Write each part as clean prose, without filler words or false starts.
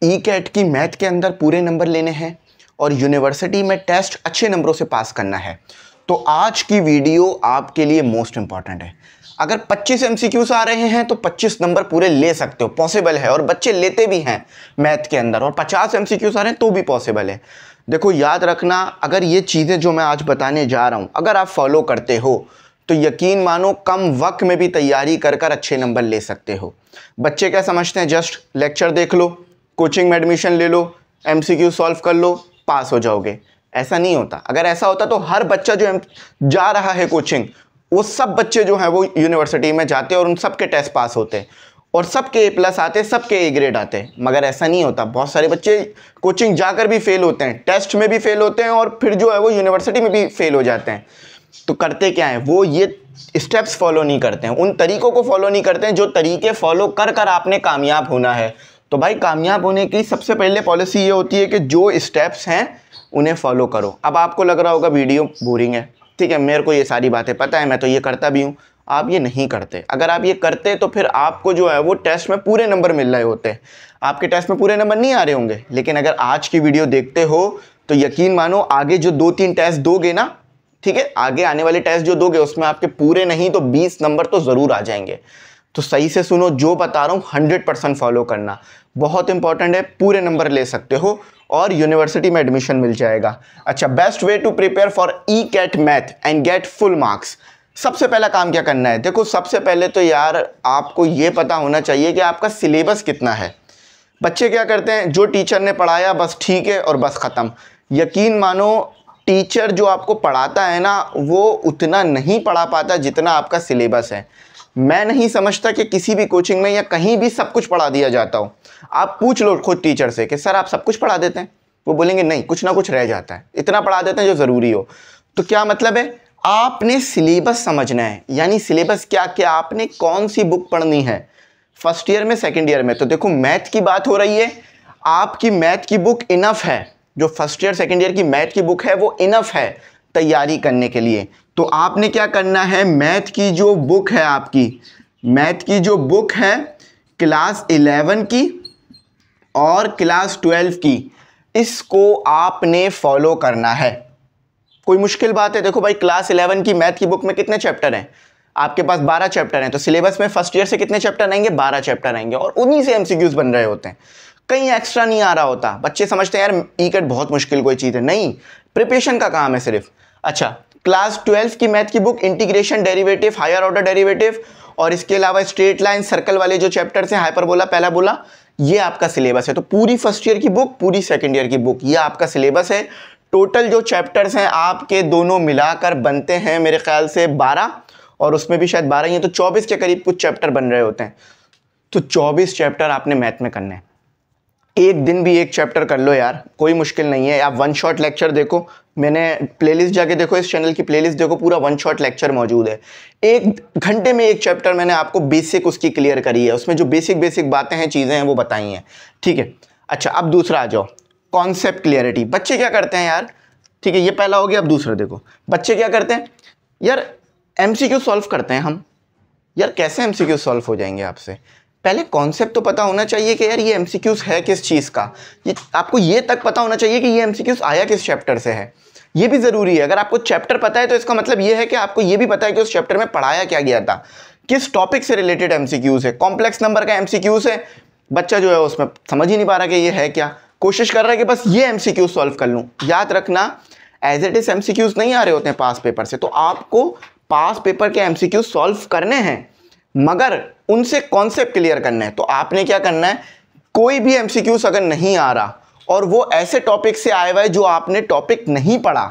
ई cat की math के अंदर पूरे नंबर लेने हैं और यूनिवर्सिटी में टेस्ट अच्छे नंबरों से पास करना है, तो आज की वीडियो आपके लिए मोस्ट इंपॉर्टेंट है। अगर 25 एमसीक्यूज आ रहे हैं तो 25 नंबर पूरे ले सकते हो, पॉसिबल है, और बच्चे लेते भी हैं मैथ के अंदर। और 50 एमसीक्यूज आ रहे हैं तो भी पॉसिबल है। देखो याद रखना, अगर ये चीज़ें जो मैं आज बताने जा रहा हूँ अगर आप फॉलो करते हो तो यकीन मानो कम वक्त में भी तैयारी कर कर अच्छे नंबर ले सकते हो। बच्चे क्या समझते हैं, जस्ट लेक्चर देख लो, कोचिंग में एडमिशन ले लो, एमसीक्यू सॉल्व कर लो, पास हो जाओगे। ऐसा नहीं होता। अगर ऐसा होता तो हर बच्चा जो जा रहा है कोचिंग, वो सब बच्चे जो हैं वो यूनिवर्सिटी में जाते और उन सब के टेस्ट पास होते और सबके A+ आते, सबके A ग्रेड आते। मगर ऐसा नहीं होता। बहुत सारे बच्चे कोचिंग जाकर भी फेल होते हैं, टेस्ट में भी फेल होते हैं और फिर जो है वो यूनिवर्सिटी में भी फेल हो जाते हैं। तो करते क्या है, वो ये स्टेप्स फॉलो नहीं करते हैं, उन तरीकों को फॉलो नहीं करते हैं जो तरीके फॉलो कर कर आपने कामयाब होना है। तो भाई कामयाब होने की सबसे पहले पॉलिसी ये होती है कि जो स्टेप्स हैं उन्हें फॉलो करो। अब आपको लग रहा होगा वीडियो बोरिंग है, ठीक है, मेरे को ये सारी बातें पता है, मैं तो ये करता भी हूँ। आप ये नहीं करते। अगर आप ये करते तो फिर आपको जो है वो टेस्ट में पूरे नंबर मिल रहे होते। आपके टेस्ट में पूरे नंबर नहीं आ रहे होंगे, लेकिन अगर आज की वीडियो देखते हो तो यकीन मानो आगे जो 2-3 टेस्ट दोगे ना, ठीक है, आगे आने वाले टेस्ट जो दोगे उसमें आपके पूरे नहीं तो 20 नंबर तो ज़रूर आ जाएंगे। तो सही से सुनो, जो बता रहा हूँ 100% फॉलो करना, बहुत इंपॉर्टेंट है। पूरे नंबर ले सकते हो और यूनिवर्सिटी में एडमिशन मिल जाएगा। अच्छा, best way to prepare for E CAT math and get full marks. सबसे पहला काम क्या करना है, देखो सबसे पहले तो यार आपको ये पता होना चाहिए कि आपका सिलेबस कितना है। बच्चे क्या करते हैं, जो टीचर ने पढ़ाया बस ठीक है और बस ख़त्म। यकीन मानो टीचर जो आपको पढ़ाता है ना वो उतना नहीं पढ़ा पाता जितना आपका सिलेबस है। मैं नहीं समझता कि किसी भी कोचिंग में या कहीं भी सब कुछ पढ़ा दिया जाता हो। आप पूछ लो खुद टीचर से कि सर आप सब कुछ पढ़ा देते हैं, वो बोलेंगे नहीं, कुछ ना कुछ रह जाता है, इतना पढ़ा देते हैं जो ज़रूरी हो। तो क्या मतलब है, आपने सिलेबस समझना है। यानी सिलेबस क्या क्या, आपने कौन सी बुक पढ़नी है फर्स्ट ईयर में, सेकेंड ईयर में। तो देखो मैथ की बात हो रही है, आपकी मैथ की बुक इनफ है, जो फर्स्ट ईयर सेकेंड ईयर की मैथ की बुक है वो इनफ है तैयारी करने के लिए। तो आपने क्या करना है, मैथ की जो बुक है आपकी, मैथ की जो बुक है क्लास 11 की और क्लास 12 की, इसको आपने फॉलो करना है। कोई मुश्किल बात है? देखो भाई, क्लास 11 की मैथ की बुक में कितने चैप्टर हैं आपके पास? 12 चैप्टर हैं। तो सिलेबस में फर्स्ट ईयर से कितने चैप्टर आएंगे? 12 चैप्टर आएंगे और उन्हीं से एमसीक्यूज बन रहे होते हैं, कहीं एक्स्ट्रा नहीं आ रहा होता। बच्चे समझते हैं यार ई कैट बहुत मुश्किल कोई चीज़ है, नहीं, प्रिपरेशन का काम है सिर्फ। अच्छा, क्लास 12 की मैथ की book integration, derivative, higher order derivative और इसके अलावा स्ट्रेट लाइन, सर्कल वाले जो चैप्टर्स हैं, हाइपरबोला, पैराबोला, ये आपका सिलेबस है। तो पूरी फर्स्ट ईयर की बुक, पूरी सेकेंड ईयर की बुक, ये आपका सिलेबस है। टोटल जो चैप्टर्स हैं आपके दोनों मिलाकर बनते हैं मेरे ख्याल से 12, और उसमें भी शायद 12 ही हैं, तो 24 के करीब कुछ चैप्टर बन रहे होते हैं। तो 24 चैप्टर आपने मैथ में करने हैं। एक दिन भी एक चैप्टर कर लो यार, कोई मुश्किल नहीं है। आप वन शॉट लेक्चर देखो, मैंने प्लेलिस्ट जाके देखो, इस चैनल की प्लेलिस्ट देखो, पूरा वन शॉट लेक्चर मौजूद है। 1 घंटे में एक चैप्टर मैंने आपको बेसिक उसकी क्लियर करी है, उसमें जो बेसिक बातें हैं, चीज़ें हैं, वो बताई हैं, ठीक है। अच्छा, अब दूसरा आ जाओ, कॉन्सेप्ट क्लियरिटी। बच्चे क्या करते हैं यार, ठीक है, ये पहला हो गया। अब दूसरा देखो, बच्चे क्या करते हैं यार, एमसीक्यू सॉल्व करते हैं हम। यार कैसे एमसीक्यू सॉल्व हो जाएंगे आपसे? पहले कॉन्सेप्ट तो पता होना चाहिए कि यार ये एमसीक्यूज है किस चीज़ का। ये आपको ये तक पता होना चाहिए कि ये एमसीक्यूज आया किस चैप्टर से है, ये भी ज़रूरी है। अगर आपको चैप्टर पता है तो इसका मतलब ये है कि आपको ये भी पता है कि उस चैप्टर में पढ़ाया क्या गया था, किस टॉपिक से रिलेटेड एमसीक्यूज है। कॉम्प्लेक्स नंबर का एमसीक्यूज है, बच्चा जो है उसमें समझ ही नहीं पा रहा कि ये है क्या, कोशिश कर रहा है कि बस ये एमसीक्यूज सॉल्व कर लूँ। याद रखना, एज इट इज एमसीक्यूज नहीं आ रहे होते हैं पास पेपर से, तो आपको पास पेपर के एमसीक्यूज सॉल्व करने हैं, मगर उनसे कॉन्सेप्ट क्लियर करना है। तो आपने क्या करना है, कोई भी एमसीक्यूज अगर नहीं आ रहा और वो ऐसे टॉपिक से आया हुआ है जो आपने टॉपिक नहीं पढ़ा,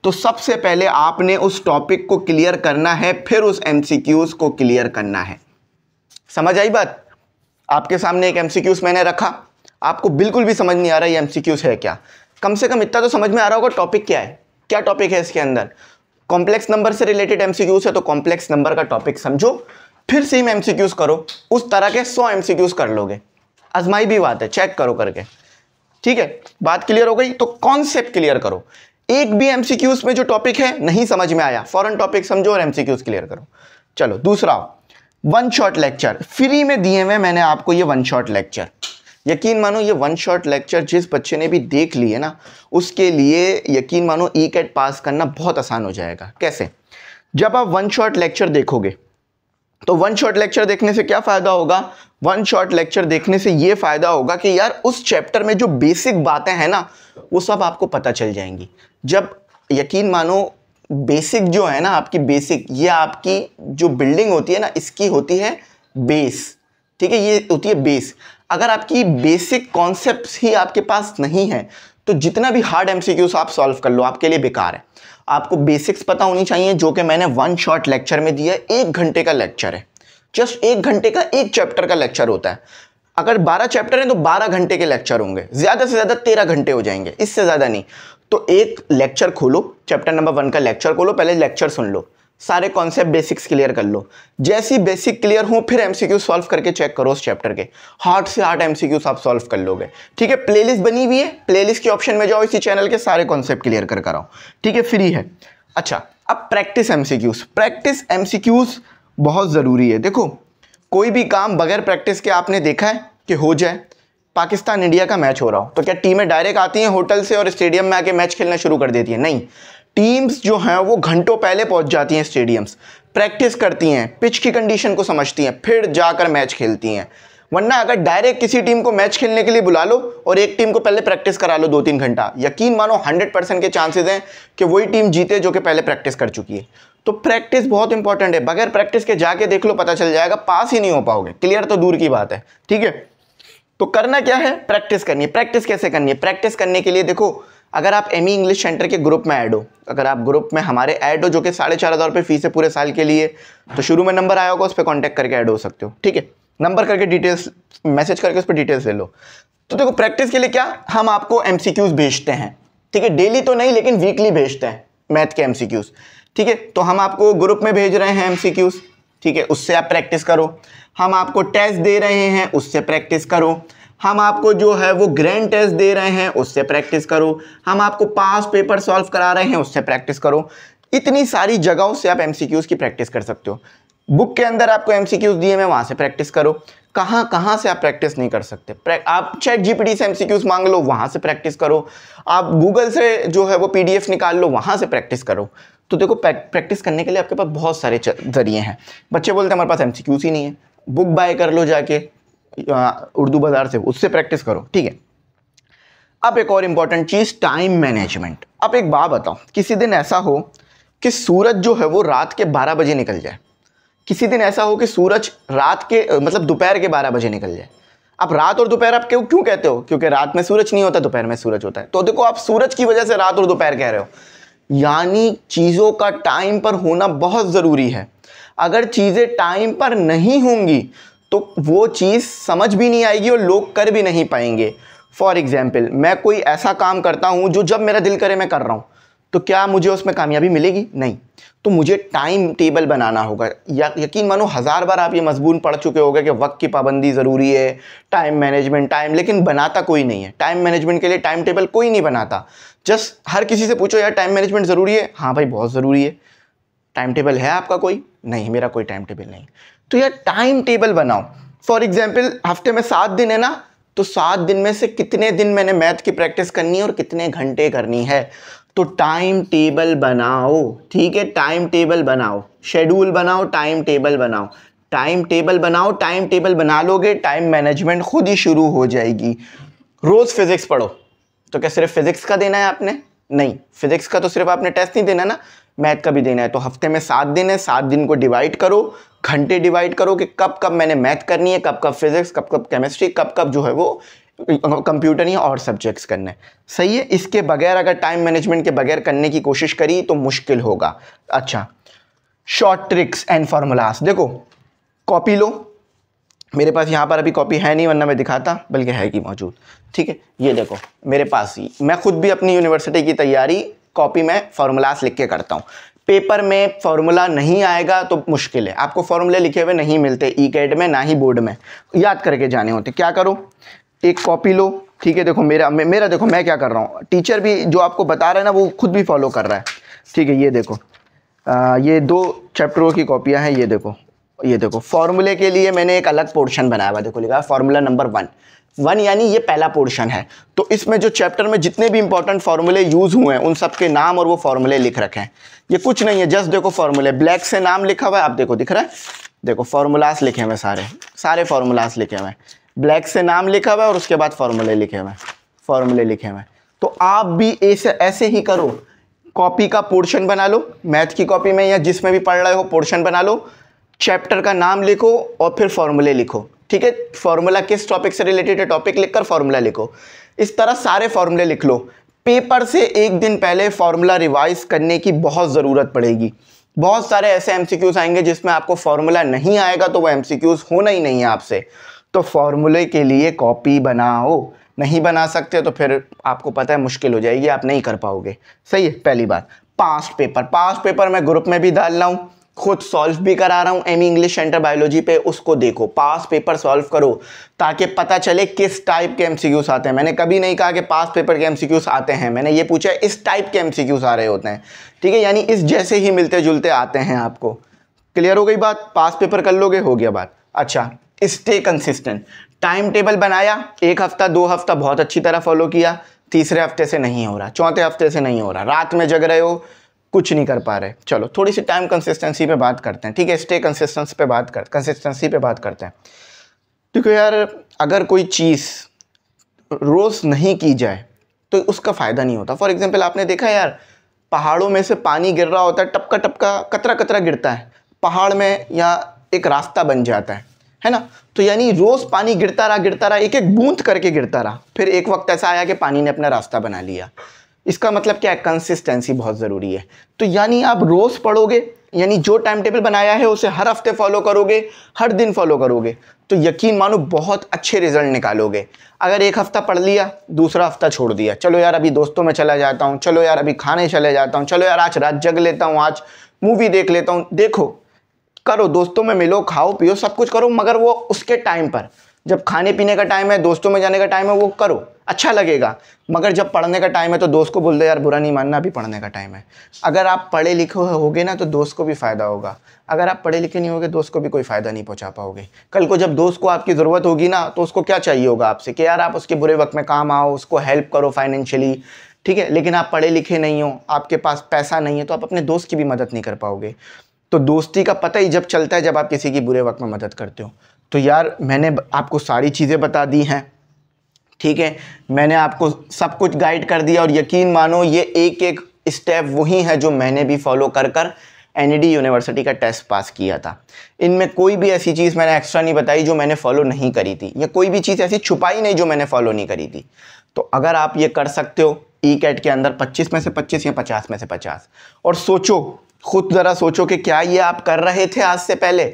तो सबसे पहले आपने उस टॉपिक को क्लियर करना है, फिर उस एमसीक्यूज को क्लियर करना है। समझ आई बात? आपके सामने एक एमसीक्यूज मैंने रखा, आपको बिल्कुल भी समझ नहीं आ रहा ये एमसीक्यूज है क्या, कम से कम इतना तो समझ में आ रहा होगा टॉपिक क्या है, क्या टॉपिक है इसके अंदर। कॉम्प्लेक्स नंबर से रिलेटेड एमसीक्यूज है तो कॉम्प्लेक्स नंबर का टॉपिक समझो, फिर सेम एमसीक्यूज करो। उस तरह के 100 एमसीक्यूज कर लोगे, आजमाई भी बात है, चेक करो करके, ठीक है। बात क्लियर हो गई? तो कॉन्सेप्ट क्लियर करो। एक भी एमसीक्यूज में जो टॉपिक है नहीं समझ में आया, फॉरन टॉपिक समझो और एमसीक्यूज क्लियर करो। चलो दूसरा, वन शॉट लेक्चर फ्री में दिए हुए मैंने आपको ये वन शॉट लेक्चर, यकीन मानो ये वन शॉट लेक्चर जिस बच्चे ने भी देख लिए ना, उसके लिए यकीन मानो ई कैट पास करना बहुत आसान हो जाएगा। कैसे? जब आप वन शॉट लेक्चर देखोगे तो वन शॉट लेक्चर देखने से क्या फ़ायदा होगा? वन शॉट लेक्चर देखने से ये फ़ायदा होगा कि यार उस चैप्टर में जो बेसिक बातें हैं ना, वो सब आपको पता चल जाएंगी। जब यकीन मानो बेसिक जो है ना, आपकी बेसिक, ये आपकी जो बिल्डिंग होती है ना, इसकी होती है बेस, ठीक है, ये होती है बेस। अगर आपकी बेसिक कॉन्सेप्ट्स ही आपके पास नहीं है तो जितना भी हार्ड एमसीक्यूज आप सॉल्व कर लो आपके लिए बेकार है। आपको बेसिक्स पता होनी चाहिए, जो कि मैंने वन शॉट लेक्चर में दिया है। 1 घंटे का लेक्चर है, जस्ट 1 घंटे का एक चैप्टर का लेक्चर होता है। अगर 12 चैप्टर हैं तो 12 घंटे के लेक्चर होंगे, ज़्यादा से ज़्यादा 13 घंटे हो जाएंगे, इससे ज़्यादा नहीं। तो एक लेक्चर खोलो, चैप्टर नंबर 1 का लेक्चर खोलो, पहले लेक्चर सुन लो, सारे कॉन्सेप्ट बेसिक्स क्लियर कर लो। जैसी बेसिक क्लियर हो फिर एमसीक्यू सॉल्व करके चेक करो उस चैप्टर के, हार्ड से हार्ड एमसीक्यूज आप सॉल्व कर लोगे। ठीक है, प्लेलिस्ट बनी हुई है, प्लेलिस्ट के ऑप्शन में जाओ, इसी चैनल के सारे कॉन्सेप्ट क्लियर कर कराओ। ठीक है, फ्री है। अच्छा, अब प्रैक्टिस एमसीक्यूज। प्रैक्टिस एमसीक्यूज बहुत ज़रूरी है। देखो, कोई भी काम बगैर प्रैक्टिस के आपने देखा है कि हो जाए? पाकिस्तान इंडिया का मैच हो रहा हो तो क्या टीमें डायरेक्ट आती हैं होटल से और स्टेडियम में आके मैच खेलना शुरू कर देती हैं? नहीं, टीम्स जो हैं वो घंटों पहले पहुंच जाती हैं स्टेडियम्स, प्रैक्टिस करती हैं, पिच की कंडीशन को समझती हैं, फिर जाकर मैच खेलती हैं। वरना अगर डायरेक्ट किसी टीम को मैच खेलने के लिए बुला लो और एक टीम को पहले प्रैक्टिस करा लो 2-3 घंटा, यकीन मानो 100% के चांसेस हैं कि वही टीम जीते जो कि पहले प्रैक्टिस कर चुकी है। तो प्रैक्टिस बहुत इंपॉर्टेंट है। बगैर प्रैक्टिस के जाके देख लो, पता चल जाएगा, पास ही नहीं हो पाओगे, क्लियर तो दूर की बात है। ठीक है, तो करना क्या है? प्रैक्टिस करनी है। प्रैक्टिस कैसे करनी है? प्रैक्टिस करने के लिए देखो, अगर आप एमई इंग्लिश सेंटर के ग्रुप में ऐड हो, अगर आप ग्रुप में हमारे ऐड हो, जो कि 4,500 रुपये फीस है पूरे साल के लिए, तो शुरू में नंबर आया होगा, उस पर कॉन्टैक्ट करके ऐड हो सकते हो। ठीक है, नंबर करके डिटेल्स मैसेज करके उस पर डिटेल्स ले लो। तो देखो, प्रैक्टिस के लिए क्या, हम आपको एमसीक्यूज भेजते हैं। ठीक है, डेली तो नहीं लेकिन वीकली भेजते हैं मैथ के एमसीक्यूज। ठीक है, तो हम आपको ग्रुप में भेज रहे हैं एमसीक्यूज, ठीक है, उससे आप प्रैक्टिस करो। हम आपको टेस्ट दे रहे हैं, उससे प्रैक्टिस करो। हम आपको जो है वो ग्रैंड टेस्ट दे रहे हैं, उससे प्रैक्टिस करो। हम आपको पास पेपर सॉल्व करा रहे हैं, उससे प्रैक्टिस करो। इतनी सारी जगहों से आप एमसीक्यूज की प्रैक्टिस कर सकते हो। बुक के अंदर आपको एमसीक्यूज दिए हैं, वहाँ से प्रैक्टिस करो। कहाँ कहाँ से आप प्रैक्टिस नहीं कर सकते? आप चैट जीपीटी से एमसीक्यूज मांग लो, वहाँ से प्रैक्टिस करो। आप गूगल से जो है वो पीडीएफ निकाल लो, वहाँ से प्रैक्टिस करो। तो देखो, प्रैक्टिस करने के लिए आपके पास बहुत सारे जरिए हैं। बच्चे बोलते हैं हमारे पास एमसीक्यूज ही नहीं है, बुक बाय कर लो जाके उर्दू बाजार से, उससे प्रैक्टिस करो। ठीक है, अब एक और इंपॉर्टेंट चीज़, टाइम मैनेजमेंट। अब एक बात बताओ, किसी दिन ऐसा हो कि सूरज जो है वो रात के 12 बजे निकल जाए, किसी दिन ऐसा हो कि सूरज रात के मतलब दोपहर के 12 बजे निकल जाए। अब रात और दोपहर आप क्यों कहते हो? क्योंकि रात में सूरज नहीं होता, दोपहर में सूरज होता है। तो देखो, आप सूरज की वजह से रात और दोपहर कह रहे हो, यानी चीज़ों का टाइम पर होना बहुत ज़रूरी है। अगर चीज़ें टाइम पर नहीं होंगी तो वो चीज़ समझ भी नहीं आएगी और लोग कर भी नहीं पाएंगे। फॉर एग्जाम्पल, मैं कोई ऐसा काम करता हूँ जो जब मेरा दिल करे मैं कर रहा हूँ, तो क्या मुझे उसमें कामयाबी मिलेगी? नहीं। तो मुझे टाइम टेबल बनाना होगा। यकीन मानो 1000 बार आप ये मजमून पढ़ चुके होंगे कि वक्त की पाबंदी ज़रूरी है, टाइम मैनेजमेंट, टाइम, लेकिन बनाता कोई नहीं है। टाइम मैनेजमेंट के लिए टाइम टेबल कोई नहीं बनाता। जस्ट हर किसी से पूछो, यार टाइम मैनेजमेंट ज़रूरी है? हाँ भाई, बहुत ज़रूरी है। टाइम टेबल है आपका कोई? नहीं, मेरा कोई टाइम टेबल नहीं। तो यार टाइम टेबल बनाओ। फॉर एग्जाम्पल, हफ्ते में 7 दिन है ना, तो 7 दिन में से कितने दिन मैंने मैथ की प्रैक्टिस करनी है और कितने घंटे करनी है, तो टाइम टेबल बनाओ। ठीक है, टाइम टेबल बनाओ, शेड्यूल बनाओ, टाइम टेबल बनाओ, टाइम टेबल बनाओ। टाइम टेबल बना लोगे, टाइम मैनेजमेंट खुद ही शुरू हो जाएगी। रोज़ फिजिक्स पढ़ो, तो क्या सिर्फ फिजिक्स का देना है आपने? नहीं, फिजिक्स का तो सिर्फ आपने टेस्ट नहीं देना ना, मैथ का भी देना है। तो हफ्ते में 7 दिन है, 7 दिन को डिवाइड करो, घंटे डिवाइड करो कि कब कब मैंने मैथ करनी है, कब कब फिजिक्स, कब कब केमिस्ट्री, कब कब जो है वो कंप्यूटर या और सब्जेक्ट्स करने हैं। सही है, इसके बगैर अगर टाइम मैनेजमेंट के बगैर करने की कोशिश करी तो मुश्किल होगा। अच्छा, शॉर्ट ट्रिक्स एंड फार्मूलास। देखो, कॉपी लो, मेरे पास यहाँ पर अभी कॉपी है नहीं, वरना मैं दिखाता, बल्कि है कि मौजूद। ठीक है, ये देखो मेरे पास ही, मैं खुद भी अपनी यूनिवर्सिटी की तैयारी कॉपी में फार्मूलास लिख के करता हूँ। पेपर में फार्मूला नहीं आएगा तो मुश्किल है, आपको फार्मूले लिखे हुए नहीं मिलते ई कैट में, ना ही बोर्ड में, याद करके जाने होते। क्या करो, एक कॉपी लो। ठीक है, देखो मेरा देखो मैं क्या कर रहा हूँ, टीचर भी जो आपको बता रहा है ना वो खुद भी फॉलो कर रहा है। ठीक है, ये देखो ये 2 चैप्टरों की कॉपियाँ हैं। ये देखो फॉर्मूले के लिए मैंने एक अलग पोर्शन बनाया हुआ, देखो लिखा है फार्मूला नंबर 1। 1 यानी ये पहला पोर्शन है। तो इसमें जो चैप्टर में जितने भी इंपॉर्टेंट फॉर्मूले यूज हुए हैं उन सब के नाम और वो फॉर्मूले लिख रखे हैं। ये कुछ नहीं है, जस्ट देखो फॉर्मूले ब्लैक से नाम लिखा हुआ है, आप देखो दिख रहा है, देखो फॉर्मूलास लिखे हुए सारे फॉर्मूलास लिखे हुए हैं, ब्लैक से नाम लिखा हुआ है और उसके बाद फॉर्मूले लिखे हुए हैं। तो आप भी ऐसे ही करो, कॉपी का पोर्शन बना लो, मैथ की कॉपी में या जिसमें भी पढ़ रहे हो पोर्शन बना लो, चैप्टर का नाम लिखो और फिर फॉर्मूले लिखो, ठीक है। फॉर्मूला किस टॉपिक से रिलेटेड है, टॉपिक लिखकर फॉर्मूला लिखो। इस तरह सारे फॉर्मूले लिख लो। पेपर से एक दिन पहले फॉर्मूला रिवाइज करने की बहुत ज़रूरत पड़ेगी। बहुत सारे ऐसे एमसीक्यूज आएंगे जिसमें आपको फॉर्मूला नहीं आएगा तो वो एमसीक्यूज होना ही नहीं है आपसे। तो फॉर्मूले के लिए कॉपी बनाओ, नहीं बना सकते तो फिर आपको पता है मुश्किल हो जाएगी, आप नहीं कर पाओगे। सही है। पहली बात, पास्ट पेपर मैं ग्रुप में भी डाल रहा हूँ, खुद सॉल्व भी करा रहा हूँ एमी इंग्लिश सेंटर बायोलॉजी पे, उसको देखो, पास्ट पेपर सॉल्व करो ताकि पता चले किस टाइप के एमसीक्यूज आते हैं। मैंने कभी नहीं कहा कि पास्ट पेपर के एमसीक्यूज आते हैं, मैंने ये पूछा इस टाइप के एमसीक्यूज आ रहे होते हैं, ठीक है, यानी इस जैसे ही मिलते जुलते आते हैं आपको। क्लियर हो गई बात, पास्ट पेपर कर लोगे, हो गया बात। अच्छा, स्टे कंसिस्टेंट, टाइम टेबल बनाया, 1 हफ्ता 2 हफ्ता बहुत अच्छी तरह फॉलो किया, तीसरे हफ्ते से नहीं हो रहा, चौथे हफ्ते से नहीं हो रहा, रात में जग रहे हो, कुछ नहीं कर पा रहे। चलो थोड़ी सी टाइम कंसिस्टेंसी पे बात करते हैं, ठीक है, स्टे कंसिस्टेंसी पे बात करते हैं। देखो यार, अगर कोई चीज़ रोज़ नहीं की जाए तो उसका फ़ायदा नहीं होता। फॉर एग्जांपल आपने देखा यार, पहाड़ों में से पानी गिर रहा होता है, टपका टपका कतरा कतरा गिरता है पहाड़ में, या एक रास्ता बन जाता है ना। तो यानी रोज़ पानी गिरता रहा, एक एक बूंद करके गिरता रहा, फिर एक वक्त ऐसा आया कि पानी ने अपना रास्ता बना लिया। इसका मतलब क्या है, कंसिस्टेंसी बहुत ज़रूरी है। तो यानी आप रोज़ पढ़ोगे, यानी जो टाइम टेबल बनाया है उसे हर हफ्ते फॉलो करोगे, हर दिन फॉलो करोगे, तो यकीन मानो बहुत अच्छे रिजल्ट निकालोगे। अगर एक हफ्ता पढ़ लिया, दूसरा हफ्ता छोड़ दिया, चलो यार अभी दोस्तों में चला जाता हूँ, चलो यार अभी खाने चले जाता हूँ, चलो यार आज रात जग लेता हूँ, आज मूवी देख लेता हूँ, देखो करो, दोस्तों में मिलो, खाओ पियो, सब कुछ करो, मगर वो उसके टाइम पर, जब खाने पीने का टाइम है, दोस्तों में जाने का टाइम है, वो करो, अच्छा लगेगा। मगर जब पढ़ने का टाइम है तो दोस्त को बोल दो यार बुरा नहीं मानना, अभी पढ़ने का टाइम है। अगर आप पढ़े लिखे होगे ना तो दोस्त को भी फ़ायदा होगा, अगर आप पढ़े लिखे नहीं होगे दोस्त को भी कोई फ़ायदा नहीं पहुंचा पाओगे। कल को जब दोस्त को आपकी ज़रूरत होगी ना तो उसको क्या चाहिए होगा आपसे कि यार आप उसके बुरे वक्त में काम आओ, उसको हेल्प करो फाइनेंशियली, ठीक है। लेकिन आप पढ़े लिखे नहीं हो, आपके पास पैसा नहीं है, तो आप अपने दोस्त की भी मदद नहीं कर पाओगे। तो दोस्ती का पता ही जब चलता है जब आप किसी की बुरे वक्त में मदद करते हो। तो यार मैंने आपको सारी चीज़ें बता दी हैं, ठीक है, मैंने आपको सब कुछ गाइड कर दिया, और यकीन मानो ये एक एक स्टेप वही है जो मैंने भी फॉलो कर कर NED यूनिवर्सिटी का टेस्ट पास किया था। इनमें कोई भी ऐसी चीज़ मैंने एक्स्ट्रा नहीं बताई जो मैंने फॉलो नहीं करी थी, या कोई भी चीज़ ऐसी छुपाई नहीं जो मैंने फॉलो नहीं करी थी। तो अगर आप ये कर सकते हो ECAT के अंदर 25 में से 25 या 50 में से 50, और सोचो, खुद ज़रा सोचो कि क्या ये आप कर रहे थे आज से पहले,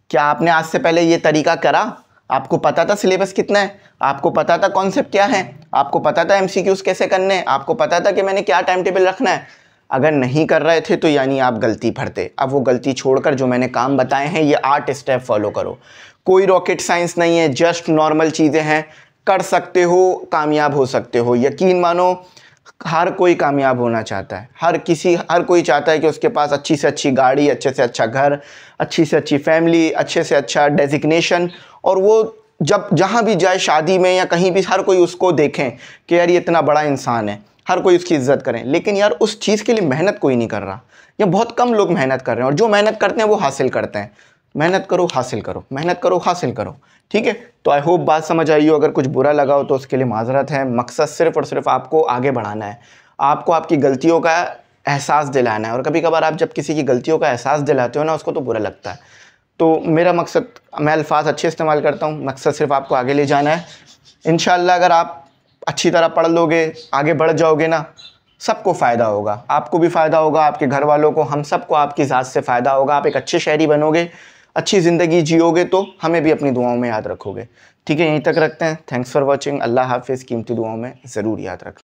क्या आपने आज से पहले ये तरीका करा? आपको पता था सिलेबस कितना है, आपको पता था कॉन्सेप्ट क्या है, आपको पता था MCQs कैसे करने हैं, आपको पता था कि मैंने क्या टाइम टेबल रखना है? अगर नहीं कर रहे थे तो यानी आप गलती भरते। अब वो गलती छोड़कर जो मैंने काम बताए हैं ये 8 स्टेप फॉलो करो। कोई रॉकेट साइंस नहीं है, जस्ट नॉर्मल चीज़ें हैं, कर सकते हो, कामयाब हो सकते हो। यकीन मानो हर कोई कामयाब होना चाहता है, हर कोई चाहता है कि उसके पास अच्छी से अच्छी गाड़ी, अच्छे से अच्छा घर, अच्छी से अच्छी फैमिली, अच्छे से अच्छा डेजिग्नेशन, और वो जब जहाँ भी जाए, शादी में या कहीं भी, हर कोई उसको देखें कि यार ये इतना बड़ा इंसान है, हर कोई उसकी इज्जत करें। लेकिन यार उस चीज़ के लिए मेहनत कोई नहीं कर रहा, या बहुत कम लोग मेहनत कर रहे हैं, और जो मेहनत करते हैं वो हासिल करते हैं। मेहनत करो, हासिल करो, मेहनत करो, हासिल करो, ठीक है। तो आई होप बात समझ आई हो। अगर कुछ बुरा लगा हो तो उसके लिए माजरत है। मकसद सिर्फ और सिर्फ आपको आगे बढ़ाना है, आपको आपकी गलतियों का एहसास दिलाना है। और कभी कभार आप जब किसी की गलतियों का एहसास दिलाते हो ना, उसको तो बुरा लगता है। तो मेरा मकसद, मैं अल्फाज अच्छे इस्तेमाल करता हूँ, मकसद सिर्फ आपको आगे ले जाना है। इंशाल्लाह अगर आप अच्छी तरह पढ़ लोगे, आगे बढ़ जाओगे ना, सबको फ़ायदा होगा, आपको भी फ़ायदा होगा, आपके घर वालों को, हम सबको आपकी ज़ात से फ़ायदा होगा। आप एक अच्छे शहरी बनोगे, अच्छी ज़िंदगी जियोगे, तो हमें भी अपनी दुआओं में याद रखोगे, ठीक है। यहीं तक रखते हैं। Thanks for watching. अल्लाह हाफिज़। कीमती दुआओं में ज़रूर याद रखना।